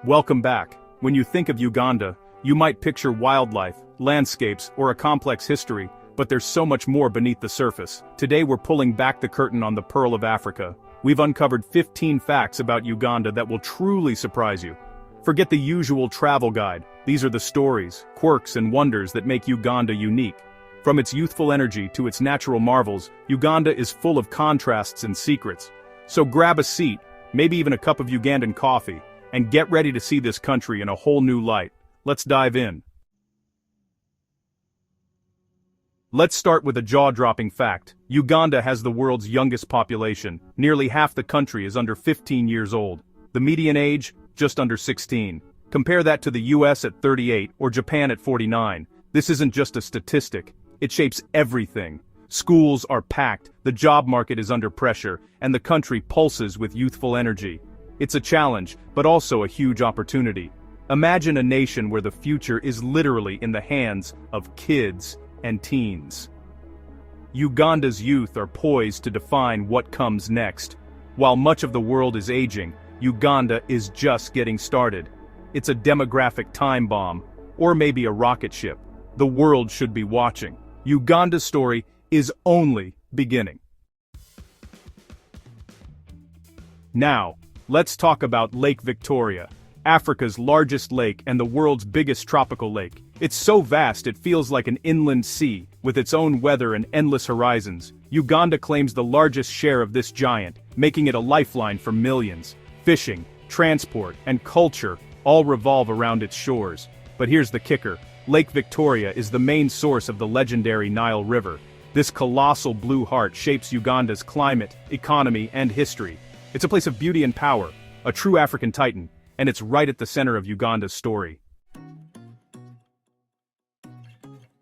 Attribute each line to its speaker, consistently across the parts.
Speaker 1: Welcome back. When you think of Uganda, you might picture wildlife, landscapes, or a complex history, but there's so much more beneath the surface. Today we're pulling back the curtain on the Pearl of Africa. We've uncovered 15 facts about Uganda that will truly surprise you. Forget the usual travel guide. These are the stories, quirks, and wonders that make Uganda unique. From its youthful energy to its natural marvels, Uganda is full of contrasts and secrets. So grab a seat, maybe even a cup of Ugandan coffee, and get ready to see this country in a whole new light. Let's dive in. Let's start with a jaw-dropping fact. Uganda has the world's youngest population. Nearly half the country is under 15 years old. The median age, just under 16. Compare that to the US at 38 or Japan at 49. This isn't just a statistic. It shapes everything. Schools are packed, the job market is under pressure, and the country pulses with youthful energy. It's a challenge, but also a huge opportunity. Imagine a nation where the future is literally in the hands of kids and teens. Uganda's youth are poised to define what comes next. While much of the world is aging, Uganda is just getting started. It's a demographic time bomb, or maybe a rocket ship. The world should be watching. Uganda's story is only beginning. Now, let's talk about Lake Victoria, Africa's largest lake and the world's biggest tropical lake. It's so vast it feels like an inland sea, with its own weather and endless horizons. Uganda claims the largest share of this giant, making it a lifeline for millions. Fishing, transport, and culture all revolve around its shores. But here's the kicker. Lake Victoria is the main source of the legendary Nile River. This colossal blue heart shapes Uganda's climate, economy, and history. It's a place of beauty and power, a true African titan, and it's right at the center of Uganda's story.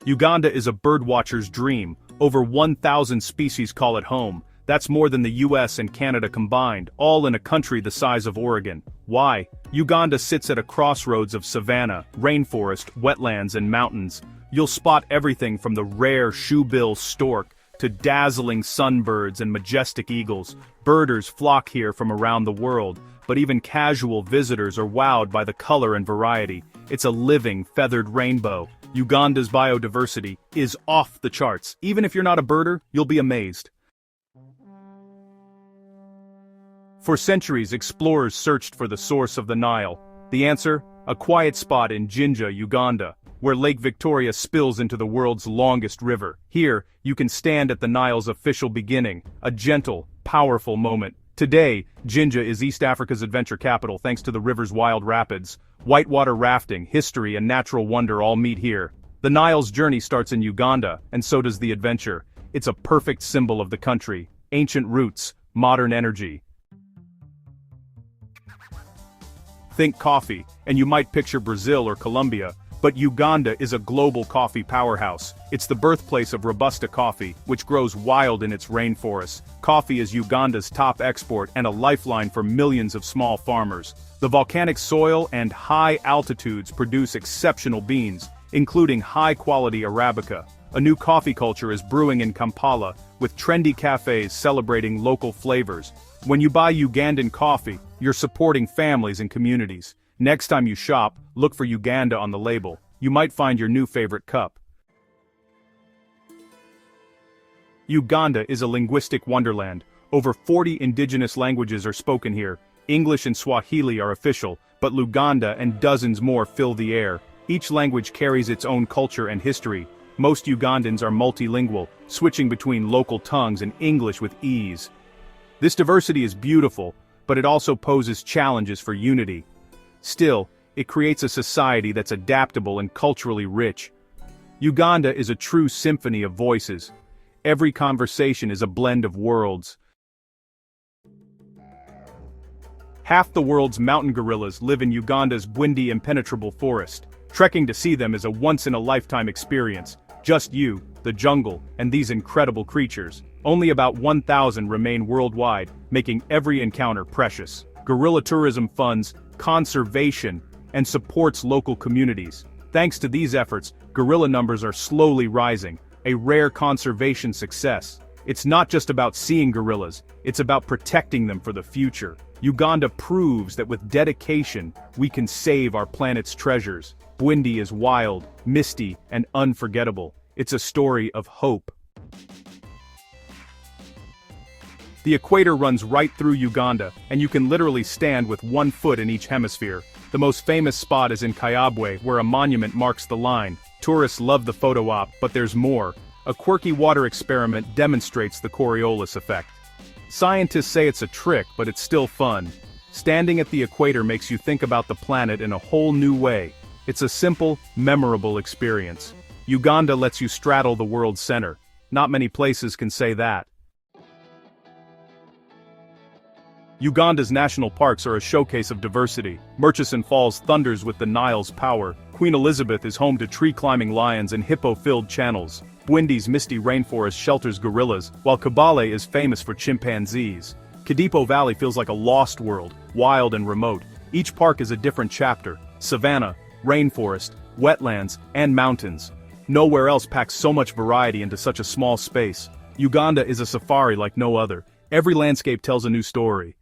Speaker 1: Uganda is a birdwatcher's dream. Over 1,000 species call it home. That's more than the US and Canada combined, all in a country the size of Oregon. Why? Uganda sits at a crossroads of savanna, rainforest, wetlands, and mountains. You'll spot everything from the rare shoebill stork to dazzling sunbirds and majestic eagles. Birders flock here from around the world, but even casual visitors are wowed by the color and variety. It's a living, feathered rainbow. Uganda's biodiversity is off the charts. Even if you're not a birder, you'll be amazed. For centuries, explorers searched for the source of the Nile. The answer? A quiet spot in Jinja, Uganda, where Lake Victoria spills into the world's longest river. Here, you can stand at the Nile's official beginning, a gentle, powerful moment. Today, Jinja is East Africa's adventure capital thanks to the river's wild rapids. Whitewater rafting, history, and natural wonder all meet here. The Nile's journey starts in Uganda, and so does the adventure. It's a perfect symbol of the country. Ancient roots, modern energy. Think coffee, and you might picture Brazil or Colombia, but Uganda is a global coffee powerhouse. It's the birthplace of Robusta coffee, which grows wild in its rainforests. Coffee is Uganda's top export and a lifeline for millions of small farmers. The volcanic soil and high altitudes produce exceptional beans, including high-quality Arabica. A new coffee culture is brewing in Kampala, with trendy cafes celebrating local flavors. When you buy Ugandan coffee, you're supporting families and communities. Next time you shop, look for Uganda on the label. You might find your new favorite cup. Uganda is a linguistic wonderland. Over 40 indigenous languages are spoken here. English and Swahili are official, but Luganda and dozens more fill the air. Each language carries its own culture and history. Most Ugandans are multilingual, switching between local tongues and English with ease. This diversity is beautiful, but it also poses challenges for unity. Still, it creates a society that's adaptable and culturally rich. Uganda is a true symphony of voices. Every conversation is a blend of worlds. Half the world's mountain gorillas live in Uganda's windy, impenetrable forest. Trekking to see them is a once-in-a-lifetime experience. Just you, the jungle, and these incredible creatures. Only about 1,000 remain worldwide, making every encounter precious. Gorilla tourism funds conservation and supports local communities. Thanks to these efforts, gorilla numbers are slowly rising, a rare conservation success. It's not just about seeing gorillas, it's about protecting them for the future. Uganda proves that with dedication, we can save our planet's treasures. Bwindi is wild, misty, and unforgettable. It's a story of hope. The equator runs right through Uganda, and you can literally stand with one foot in each hemisphere. The most famous spot is in Kayabwe, where a monument marks the line. Tourists love the photo op, but there's more. A quirky water experiment demonstrates the Coriolis effect. Scientists say it's a trick, but it's still fun. Standing at the equator makes you think about the planet in a whole new way. It's a simple, memorable experience. Uganda lets you straddle the world's center. Not many places can say that. Uganda's national parks are a showcase of diversity. Murchison Falls thunders with the Nile's power. Queen Elizabeth is home to tree-climbing lions and hippo-filled channels. Bwindi's misty rainforest shelters gorillas, while Kabale is famous for chimpanzees. Kadipo Valley feels like a lost world, wild and remote. Each park is a different chapter: savanna, rainforest, wetlands, and mountains. Nowhere else packs so much variety into such a small space. Uganda is a safari like no other. Every landscape tells a new story.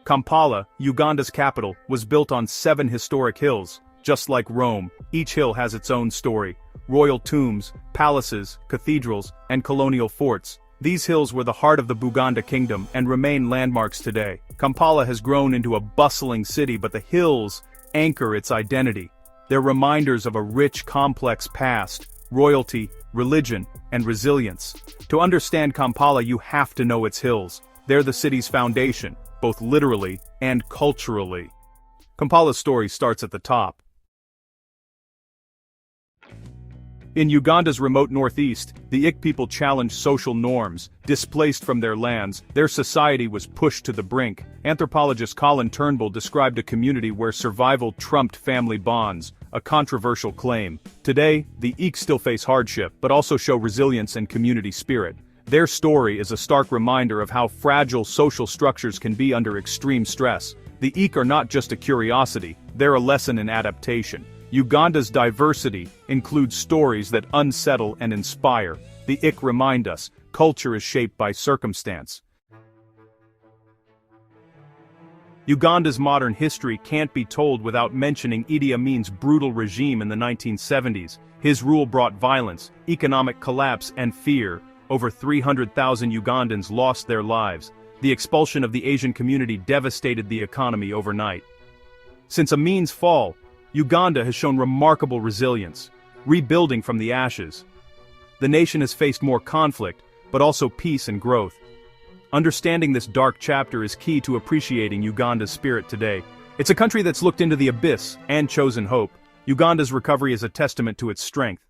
Speaker 1: Kampala, Uganda's capital, was built on 7 historic hills. Just like Rome, each hill has its own story. Royal tombs, palaces, cathedrals, and colonial forts. These hills were the heart of the Buganda kingdom and remain landmarks today. Kampala has grown into a bustling city, but the hills anchor its identity. They're reminders of a rich, complex past, royalty, religion, and resilience. To understand Kampala, you have to know its hills. They're the city's foundation, both literally and culturally. Kampala's story starts at the top. In Uganda's remote northeast, the Ik people challenged social norms. Displaced from their lands, their society was pushed to the brink. Anthropologist Colin Turnbull described a community where survival trumped family bonds, a controversial claim. Today, the Ik still face hardship, but also show resilience and community spirit. Their story is a stark reminder of how fragile social structures can be under extreme stress. The Ik are not just a curiosity, they're a lesson in adaptation. Uganda's diversity includes stories that unsettle and inspire. The Ik remind us, culture is shaped by circumstance. Uganda's modern history can't be told without mentioning Idi Amin's brutal regime in the 1970s. His rule brought violence, economic collapse, and fear. Over 300,000 Ugandans lost their lives. The expulsion of the Asian community devastated the economy overnight. Since Amin's fall, Uganda has shown remarkable resilience, rebuilding from the ashes. The nation has faced more conflict, but also peace and growth. Understanding this dark chapter is key to appreciating Uganda's spirit today. It's a country that's looked into the abyss and chosen hope. Uganda's recovery is a testament to its strength.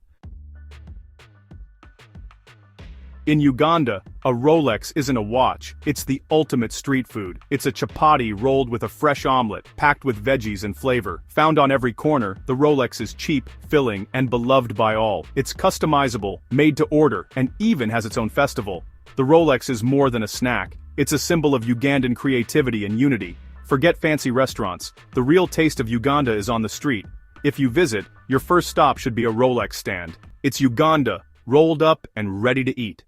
Speaker 1: In Uganda, a Rolex isn't a watch, it's the ultimate street food. It's a chapati rolled with a fresh omelet, packed with veggies and flavor. Found on every corner, the Rolex is cheap, filling, and beloved by all. It's customizable, made to order, and even has its own festival. The Rolex is more than a snack. It's a symbol of Ugandan creativity and unity. Forget fancy restaurants. The real taste of Uganda is on the street. If you visit, your first stop should be a Rolex stand. It's Uganda, rolled up and ready to eat.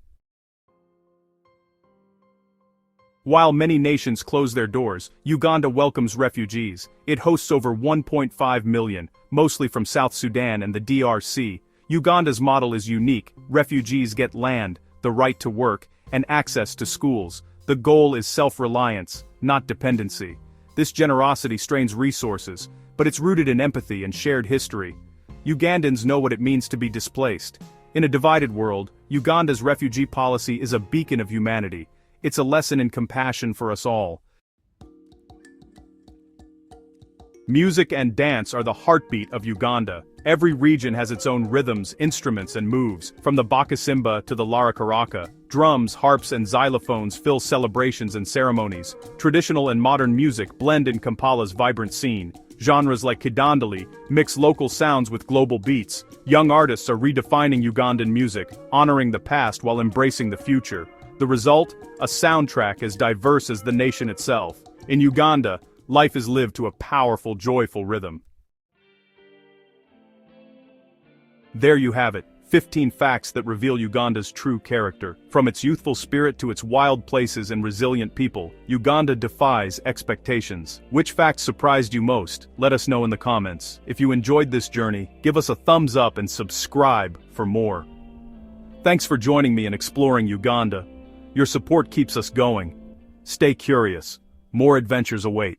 Speaker 1: While many nations close their doors, Uganda welcomes refugees. It hosts over 1.5 million, mostly from South Sudan and the DRC. Uganda's model is unique. Refugees get land, the right to work, and access to schools. The goal is self-reliance, not dependency. This generosity strains resources, but it's rooted in empathy and shared history. Ugandans know what it means to be displaced. In a divided world, Uganda's refugee policy is a beacon of humanity. It's a lesson in compassion for us all. Music and dance are the heartbeat of Uganda. Every region has its own rhythms, instruments, and moves, from the bakasimba to the larakaraka. Drums, harps, and xylophones fill celebrations and ceremonies. Traditional and modern music blend in Kampala's vibrant scene. Genres like kidandali mix local sounds with global beats. Young artists are redefining Ugandan music, honoring the past while embracing the future. The result? A soundtrack as diverse as the nation itself. In Uganda, life is lived to a powerful, joyful rhythm. There you have it, 15 facts that reveal Uganda's true character. From its youthful spirit to its wild places and resilient people, Uganda defies expectations. Which fact surprised you most? Let us know in the comments. If you enjoyed this journey, give us a thumbs up and subscribe for more. Thanks for joining me in exploring Uganda. Your support keeps us going. Stay curious. More adventures await.